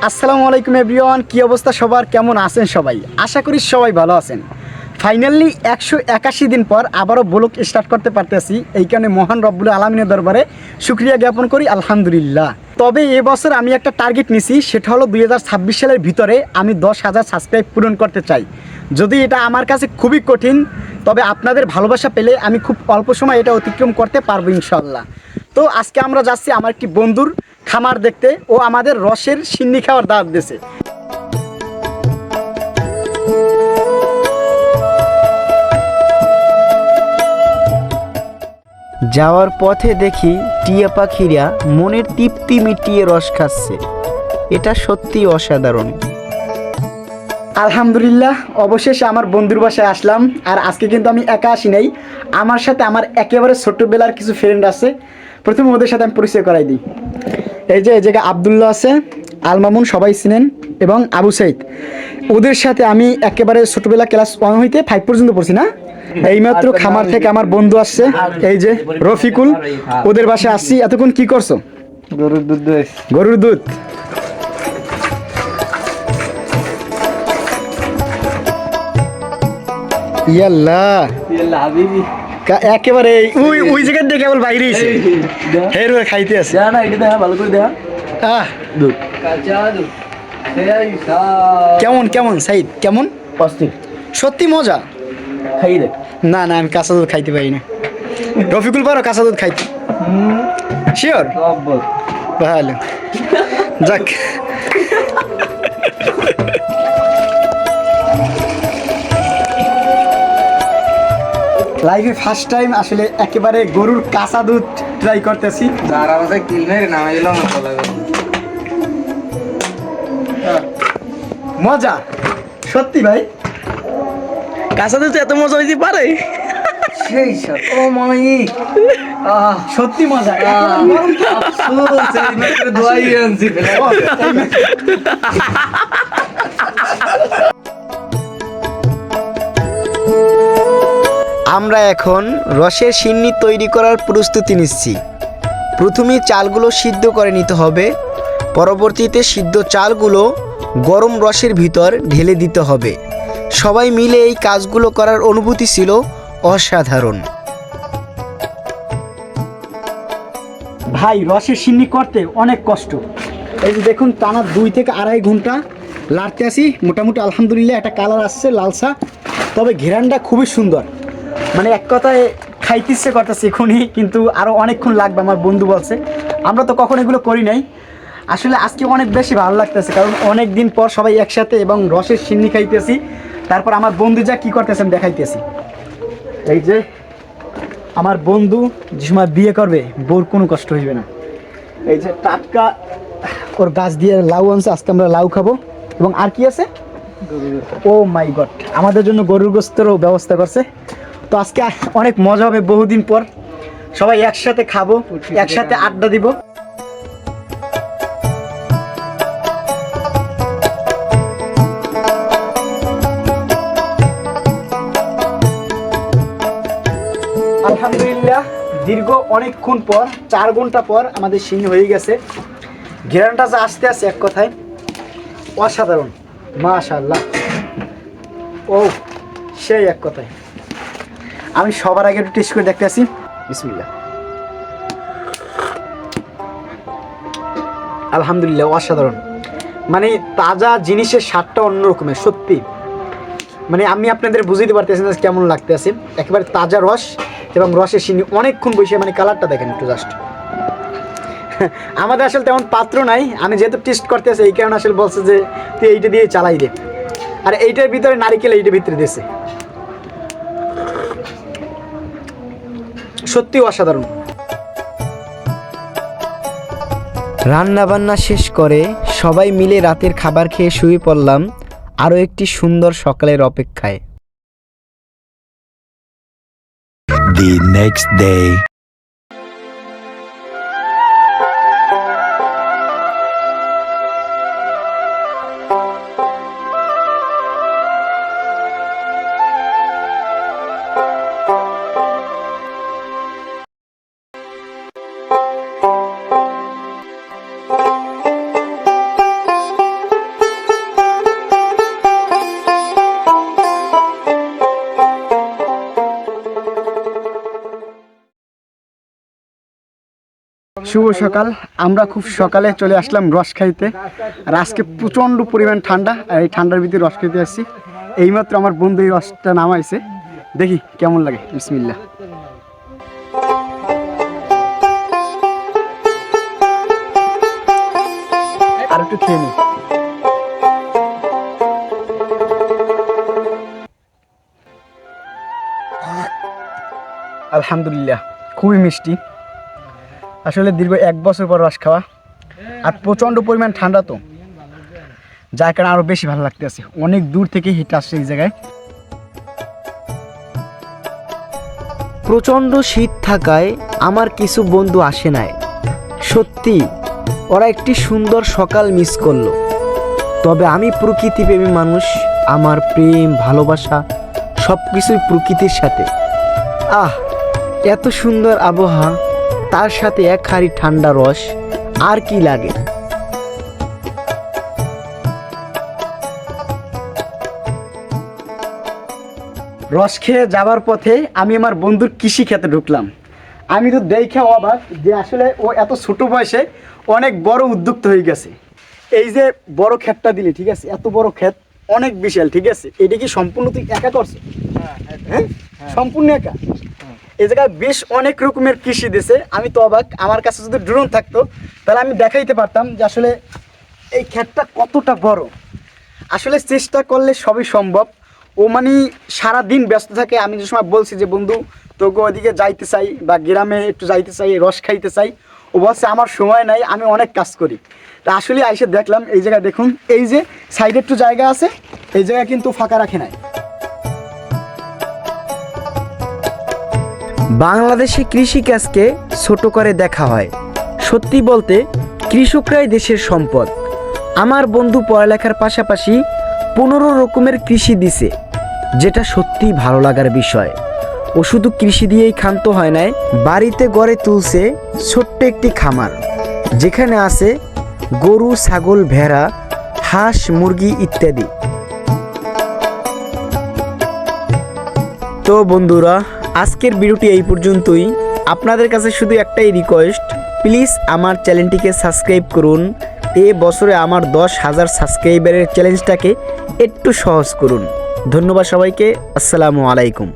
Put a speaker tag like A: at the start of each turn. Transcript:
A: আসসালামু আলাইকুম এভরিওয়ান, কি অবস্থা সবার, কেমন আছেন সবাই? আশা করি সবাই ভালো আছেন। ফাইনালি 181 দিন পর আবারও ব্লগ স্টার্ট করতে পারতেছি। এই কারণে মহান রব্বুল আলামিনের দরবারে শুকরিয়া জ্ঞাপন করি, আলহামদুলিল্লাহ। তবে এবছর আমি একটা টার্গেট নিছি, সেটা হলো 2026 সালের ভিতরে আমি 10,000 সাবস্ক্রাইব পূরণ করতে চাই। যদি এটা আমার কাছে খুবই কঠিন, তবে আপনাদের ভালোবাসা পেলে আমি খুব অল্প সময় এটা অতিক্রম করতে পারবো ইনশাল্লাহ। তো আজকে আমরা যাচ্ছি আমার একটি বন্ধুর খামার দেখতে। ও আমাদের রসের সিন্নি খাওয়ার দাওয়াত দিয়েছে। যাওয়ার পথে দেখি টিয়া পাখিরা মনের তৃপ্তি মিটিয়ে রস খাচ্ছে। এটা সত্যি অসাধারণ। আলহামদুলিল্লাহ, অবশেষে আমার বন্ধুর বাসায় আসলাম। আর আজকে কিন্তু আমি একা আসি নাই, আমার সাথে আমার একেবারে ছোট্টবেলার কিছু ফ্রেন্ড আছে। প্রথমে ওদের সাথে আমি পরিচয় করাই দিই। এই জায়গায় আবদুল্লাহ আছে, আল মামুন সবাই চিনেন, এবং আবু সাইদ। ওদের সাথে আমি একেবারে ছোটবেলা ক্লাস 1 হইতে 5 পর্যন্ত পড়ছি না। এইমাত্র খামার থেকে আমার বন্ধু আসছে, এই যে রফিকুল, ওদের বাসায় আসছি। এতক্ষণ কি করছো?
B: গরুর দুধ।
A: গরুর দুধ। ইয়াল্লাহ
B: হাবিবি
A: একেবারে ওই জায়গায় দেখে কেবল বাইরে এসে হের খাইতে আছে
B: না, এটা দেখা ভালো করে দেখা। দুধ কাঁচা দুধ
A: কেমন কেমন সাইদ, কেমন?
B: অস্থির,
A: সত্যি মজা।
B: খাই দেখ।
A: না না, আমি কাঁচা দুধ খাইতে পারি না। রফিকুল পারো কাঁচা দুধ খাইতে? শিওর? ভালো, যাক। লাইফে ফার্স্ট টাইম আসলে একেবারে গরুর কাঁচা দুধ ট্রাই করতেছি। মজা সত্যি ভাই,
B: কাঁচা দুধ এত মজা হইতে পারে? সেই সব ও মাই
A: সত্যি মজা।
B: দোয়াই আনছি
C: আমরা এখন রসের সিন্নি তৈরি করার প্রস্তুতি নিচ্ছি। প্রথমে চালগুলো সিদ্ধ করে নিতে হবে, পরবর্তীতে সিদ্ধ চালগুলো গরম রসের ভিতর ঢেলে দিতে হবে। সবাই মিলে এই কাজগুলো করার অনুভূতি ছিল অসাধারণ।
A: ভাই, রসের সিন্নি করতে অনেক কষ্ট। এই যে দেখুন, টানা 2 থেকে 2.5 ঘন্টা লাড়তে আসি। মোটামুটি আলহামদুলিল্লাহ একটা কালার আসছে লালসা। তবে ঘেরানটা খুবই সুন্দর, মানে এক কথায় খাইতে ইচ্ছে করতেছে এখনই, কিন্তু আরও অনেকক্ষণ লাগবে। আমার বন্ধু বলছে, আমরা তো কখন এগুলো করি নাই। আসলে আজকে অনেক বেশি ভালো লাগতেছে, কারণ অনেক দিন পর সবাই একসাথে এবং রসের সিন্নি খাইতেছি। তারপর আমার বন্ধু যা কী করতেছে আমি দেখাইতেছি। এই যে আমার বন্ধু যে সময় বিয়ে করবে, বউর কোনো কষ্ট হইবে না। এই যে টাটকা ওর গাছ দিয়ে লাউ আনছে, আজকে আমরা লাউ খাবো। এবং আর কি আছে? ও মাই গড, আমাদের জন্য গরুর গোস্তেরও ব্যবস্থা করছে। তো আজকে অনেক মজা হবে, বহুদিন পর সবাই একসাথে খাবো, একসাথে আড্ডা দিব। আলহামদুলিল্লাহ, দীর্ঘ অনেকক্ষণ পর 4 ঘন্টা পর আমাদের সিন্নি হয়ে গেছে। ঘেরানটা যা আসতে আসে এক কথায় অসাধারণ, মাশাআল্লাহ। ও সেই এক কথায়। আমি সবার আগে একটু টেস্ট করে দেখতে আসি। বিসমিল্লাহ। আলহামদুলিল্লাহ, অসাধারণ। মানে তাজা জিনিসের স্বাদটা অন্যরকমের সত্যি। মানে আমি আপনাদের বুঝাইতে পারতেছি না কেমন লাগতেছে। একেবারে তাজা রস এবং রসের সিন্নি অনেকক্ষণ বসে, মানে কালারটা দেখেন একটু জাস্ট। আমাদের আসলে তেমন পাত্র নাই, আমি যেহেতু টেস্ট করতে আসি এই কারণে আসলে বলছে যে তুই এইটা দিয়ে চালাই দে। আর এইটার ভিতরে নারিকেল এইটার ভিতরে দিয়েছে, সত্যি অসাধারণ।
C: রান্না বান্না শেষ করে সবাই মিলে রাতের খাবার খেয়ে শুয়ে পড়লাম আরও একটি সুন্দর সকালের অপেক্ষায়।
D: The next day.
A: শুভ সকাল। আমরা খুব সকালে চলে আসলাম রস খাইতে। আর আজকে প্রচণ্ড পরিমাণ ঠান্ডা, আর এই ঠান্ডার ভিতরে রস খাইতে আসছি। এইমাত্র আমার বন্ধু এই রসটা নামাইছে, দেখি কেমন লাগে। বিসমিল্লাহ। আর একটু খেয়ে নিই। আলহামদুলিল্লাহ, খুবই মিষ্টি। আসলে দীর্ঘ 1 বছর পর রস খাওয়া, আর প্রচণ্ড পরিমাণ ঠান্ডা, তো যার কারণে আরও বেশি ভালো লাগতেছে। অনেক দূর থেকে হেঁটে আসছে এই জায়গায়।
C: প্রচণ্ড শীত থাকায় আমার কিছু বন্ধু আসে নাই। সত্যি ওরা একটি সুন্দর সকাল মিস করলো। তবে আমি প্রকৃতিপ্রেমী মানুষ, আমার প্রেম ভালোবাসা সব কিছুই প্রকৃতির সাথে। এত সুন্দর আবহাওয়া, তার সাথে এক হাঁড়ি ঠান্ডা রস, আর কি লাগে।
A: রস খেয়ে যাবার পথে আমি আমার বন্ধুর কৃষি ক্ষেতে ঢুকলাম। আমি তো দেখে অবাক যে আসলে ও এত ছোট বয়সে অনেক বড় উদ্যোক্তা হয়ে গেছে। এই যে বড় ক্ষেতটা দিলি, ঠিক আছে, এত বড় ক্ষেত, অনেক বিশাল, ঠিক আছে। এটা কি সম্পূর্ণ তুই একা করছো? হ্যাঁ, সম্পূর্ণ একা। এই জায়গায় বেশ অনেক রকমের কৃষি দিছে। আমি তো অবাক। আমার কাছে যদি ড্রোন থাকতো তাহলে আমি দেখাইতে পারতাম যে আসলে এই ক্ষেতটা কতটা বড়। আসলে চেষ্টা করলে সবই সম্ভব। ও মানে সারাদিন ব্যস্ত থাকে। আমি যে সময় বলছি যে বন্ধু তোকে ওদিকে যাইতে চাই বা গ্রামে একটু যাইতে চাই, রস খাইতে চাই, ও বলছে আমার সময় নাই, আমি অনেক কাজ করি। তা আসলে আইসে দেখলাম এই জায়গায়, দেখুন এই যে সাইডে একটু জায়গা আছে, এই জায়গা কিন্তু ফাঁকা রাখে নাই।
C: বাংলাদেশে কৃষিকাজকে ছোট করে দেখা হয়। সত্যি বলতে কৃষকরাই দেশের সম্পদ। আমার বন্ধু পড়ালেখার পাশাপাশি 15 রকমের কৃষি দিছে, যেটা সত্যিই ভালো লাগার বিষয়। ও শুধু কৃষি দিয়েই ক্ষান্ত হয় নাই, বাড়িতে গড়ে তুলছে ছোট্ট একটি খামার, যেখানে আছে গরু, ছাগল, ভেড়া, হাঁস, মুরগি ইত্যাদি। তো বন্ধুরা, আজকের ভিডিওটি এই পর্যন্তই। আপনাদের কাছে শুধু একটাই রিকোয়েস্ট, প্লিজ আমার চ্যানেলটিকে সাবস্ক্রাইব করুন। এ বছরে আমার 10,000 সাবস্ক্রাইবারের চ্যালেঞ্জটাকে একটু সহজ করুন। ধন্যবাদ সবাইকে। আসসালামু আলাইকুম।